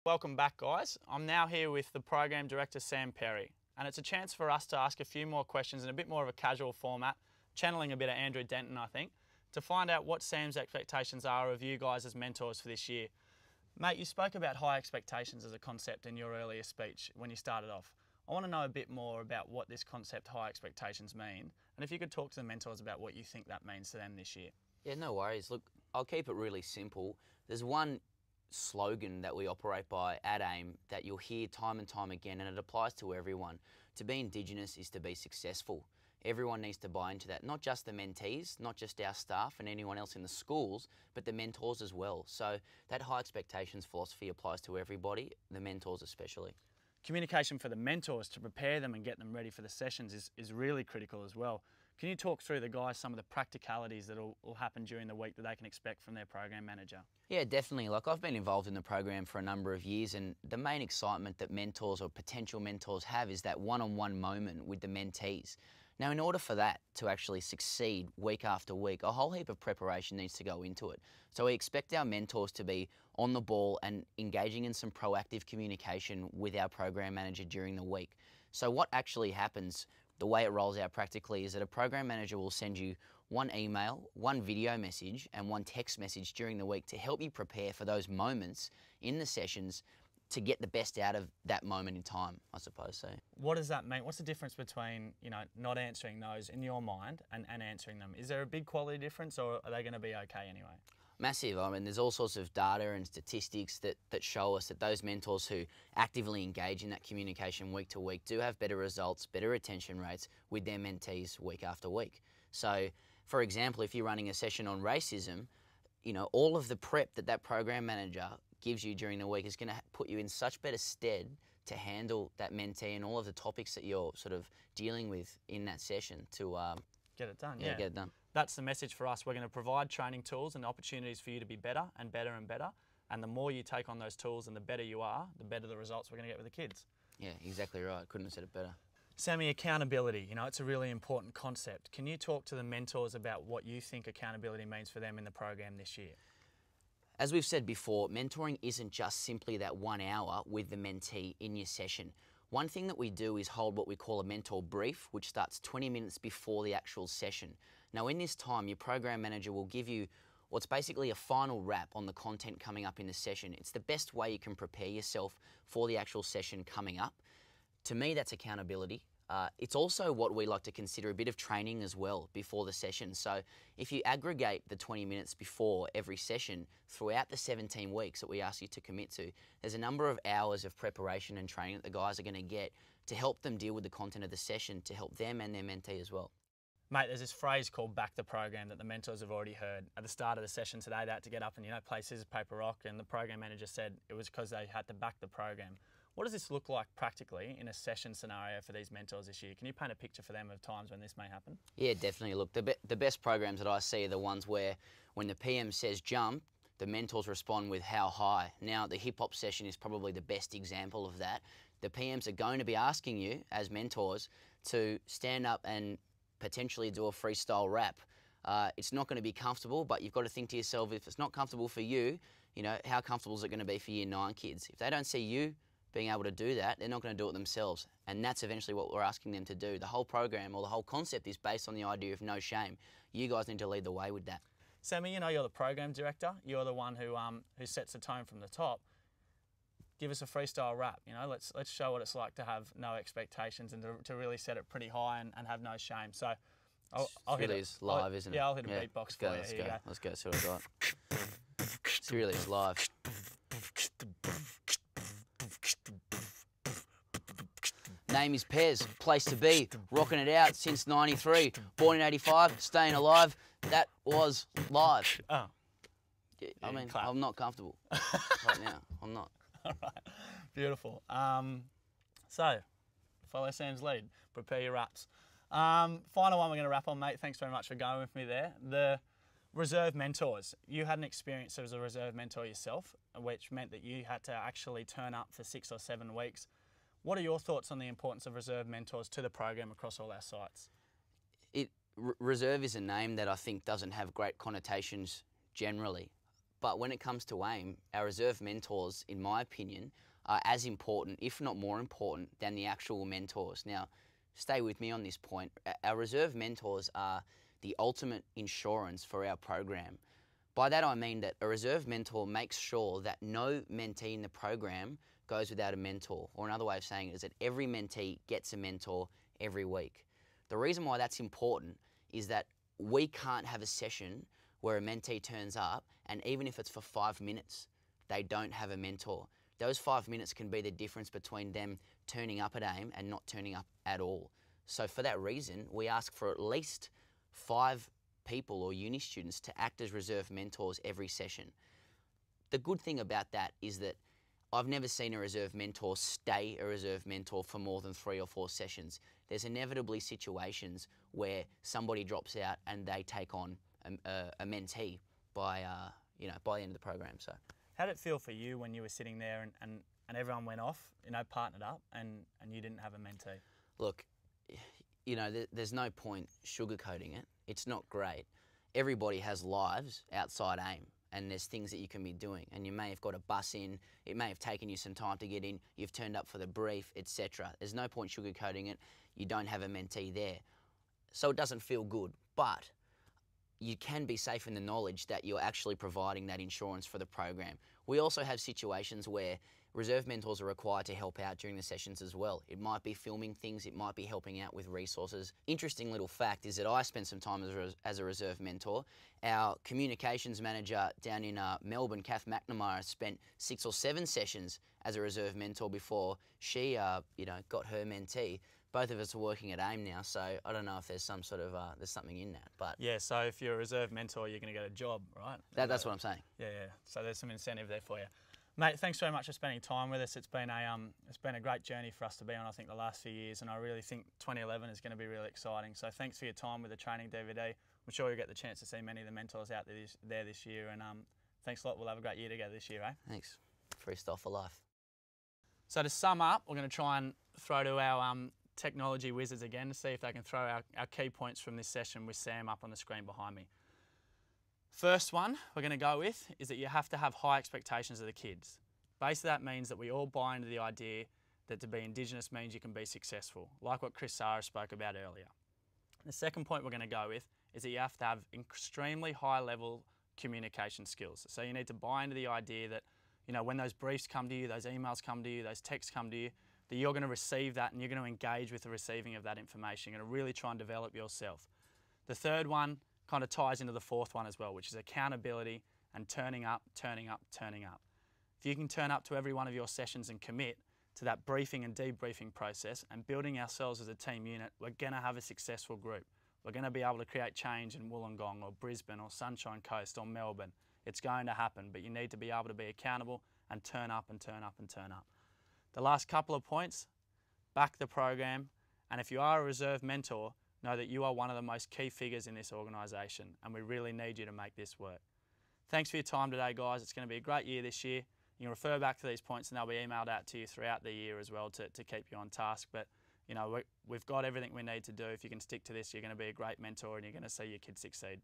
Welcome back, guys. I'm now here with the Program Director, Sam Perry, and it's a chance for us to ask a few more questions in a bit more of a casual format, channeling a bit of Andrew Denton, I think, to find out what Sam's expectations are of you guys as mentors for this year. Mate, you spoke about high expectations as a concept in your earlier speech when you started off. I want to know a bit more about what this concept, high expectations, mean, and if you could talk to the mentors about what you think that means to them this year. Yeah, no worries. Look, I'll keep it really simple. There's one slogan that we operate by at AIME that you'll hear time and time again, and it applies to everyone. To be Indigenous is to be successful. Everyone needs to buy into that, not just the mentees, not just our staff and anyone else in the schools, but the mentors as well. So that high expectations philosophy applies to everybody, the mentors especially. Communication for the mentors to prepare them and get them ready for the sessions is really critical as well. Can you talk through the guys some of the practicalities that will happen during the week that they can expect from their program manager? Yeah, definitely. Like, I've been involved in the program for a number of years, and the main excitement that mentors or potential mentors have is that one-on-one moment with the mentees. Now, in order for that to actually succeed week after week, a whole heap of preparation needs to go into it. So we expect our mentors to be on the ball and engaging in some proactive communication with our program manager during the week. So what actually happens, the way it rolls out practically, is that a program manager will send you one email, one video message and one text message during the week to help you prepare for those moments in the sessions to get the best out of that moment in time, I suppose. So, what does that mean? What's the difference between, not answering those in your mind and answering them? Is there a big quality difference, or are they going to be okay anyway? Massive. I mean, there's all sorts of data and statistics that show us that those mentors who actively engage in that communication week to week do have better results, better retention rates with their mentees week after week. So, for example, if you're running a session on racism, all of the prep that program manager gives you during the week is going to put you in such better stead to handle that mentee and all of the topics that you're sort of dealing with in that session to get it done. Yeah, get it done. That's the message for us. We're going to provide training tools and opportunities for you to be better and better and better. And the more you take on those tools and the better you are, the better the results we're going to get with the kids. Yeah, exactly right. Couldn't have said it better. Sammy, accountability, it's a really important concept. Can you talk to the mentors about what you think accountability means for them in the program this year? As we've said before, mentoring isn't just simply that 1 hour with the mentee in your session. One thing that we do is hold what we call a mentor brief, which starts 20 minutes before the actual session. Now, in this time, your program manager will give you what's basically a final wrap on the content coming up in the session. It's the best way you can prepare yourself for the actual session coming up. To me, that's accountability. It's also what we like to consider a bit of training as well before the session. So if you aggregate the 20 minutes before every session throughout the 17 weeks that we ask you to commit to, there's a number of hours of preparation and training that the guys are going to get to help them deal with the content of the session, to help them and their mentee as well. Mate, there's this phrase called back the program that the mentors have already heard. At the start of the session today, they had to get up and play scissors, paper, rock, and the program manager said it was because they had to back the program. What does this look like practically in a session scenario for these mentors this year? Can you paint a picture for them of times when this may happen? Yeah, definitely. Look, the best programs that I see are the ones where when the PM says jump, the mentors respond with how high. Now, the hip-hop session is probably the best example of that. The PMs are going to be asking you, as mentors, to stand up and potentially do a freestyle rap. It's not going to be comfortable, but you've got to think to yourself, if it's not comfortable for you, how comfortable is it going to be for Year 9 kids? If they don't see you being able to do that, they're not going to do it themselves. And that's eventually what we're asking them to do. The whole program or the whole concept is based on the idea of no shame. You guys need to lead the way with that. Sammy, you're the program director. You're the one who sets the tone from the top. Give us a freestyle rap. Let's show what it's like to have no expectations and to really set it pretty high and have no shame. So I'll hit it. It's live, isn't it? Yeah, I'll hit a beatbox for you. Here you go. Let's go. See what I got. It really is live. Name is Pez, place to be, rocking it out since '93, born in '85, staying alive. That was live. Oh. Yeah, I mean, I'm not comfortable right now. I'm not. All right, beautiful. So, follow Sam's lead. Prepare your raps. Final one we're going to wrap on, mate. Thanks very much for going with me there. The reserve mentors. You had an experience as a reserve mentor yourself, which meant that you had to actually turn up for 6 or 7 weeks. What are your thoughts on the importance of reserve mentors to the program across all our sites? Reserve is a name that I think doesn't have great connotations generally. But when it comes to AIME, our reserve mentors, in my opinion, are as important, if not more important, than the actual mentors. Now, stay with me on this point. Our reserve mentors are the ultimate insurance for our program. By that I mean that a reserve mentor makes sure that no mentee in the program goes without a mentor. Or another way of saying it is that every mentee gets a mentor every week. The reason why that's important is that we can't have a session where a mentee turns up and even if it's for 5 minutes, they don't have a mentor. Those 5 minutes can be the difference between them turning up at AIME and not turning up at all. So for that reason, we ask for at least 5 people or uni students to act as reserve mentors every session. The good thing about that is that I've never seen a reserve mentor stay a reserve mentor for more than 3 or 4 sessions. There's inevitably situations where somebody drops out and they take on a mentee by the end of the program. So, how did it feel for you when you were sitting there and everyone went off, partnered up, and you didn't have a mentee? Look, there's no point sugarcoating it. It's not great. Everybody has lives outside AIME, and there's things that you can be doing. And you may have got a bus in, it may have taken you some time to get in, you've turned up for the brief, etc. There's no point sugarcoating it. You don't have a mentee there. So it doesn't feel good, but you can be safe in the knowledge that you're actually providing that insurance for the program. We also have situations where reserve mentors are required to help out during the sessions as well. It might be filming things, it might be helping out with resources. Interesting little fact is that I spent some time as a reserve mentor. Our communications manager down in Melbourne, Kath McNamara, spent 6 or 7 sessions as a reserve mentor before she got her mentee. Both of us are working at AIME now, so I don't know if there's some sort of, there's something in that. But yeah, so if you're a reserve mentor, you're going to get a job, right? That's what I'm saying. Yeah. So there's some incentive there for you. Mate, thanks very much for spending time with us. It's been a great journey for us to be on, I think, the last few years, and I really think 2011 is going to be really exciting. So thanks for your time with the training DVD. I'm sure you'll get the chance to see many of the mentors out there this year, and thanks a lot. We'll have a great year together this year, eh? Thanks. Freestyle for life. So to sum up, we're going to try and throw to our technology wizards again to see if they can throw our key points from this session with Sam up on the screen behind me. First one we're going to go with is that you have to have high expectations of the kids. Basically that means that we all buy into the idea that to be Indigenous means you can be successful, like what Chris Sara spoke about earlier. The second point we're going to go with is that you have to have extremely high level communication skills. So you need to buy into the idea that when those briefs come to you, those emails come to you, those texts come to you, that you're going to receive that and you're going to engage with the receiving of that information. You're going to really try and develop yourself. The third one kind of ties into the fourth one as well, which is accountability and turning up, turning up, turning up. If you can turn up to every one of your sessions and commit to that briefing and debriefing process and building ourselves as a team unit, we're going to have a successful group. We're going to be able to create change in Wollongong or Brisbane or Sunshine Coast or Melbourne. It's going to happen, but you need to be able to be accountable and turn up and turn up and turn up. The last couple of points, back the program, and if you are a reserve mentor, know that you are one of the most key figures in this organisation and we really need you to make this work. Thanks for your time today, guys. It's going to be a great year this year. You can refer back to these points and they'll be emailed out to you throughout the year as well to keep you on task. But we've got everything we need to do. If you can stick to this, you're going to be a great mentor and you're going to see your kids succeed.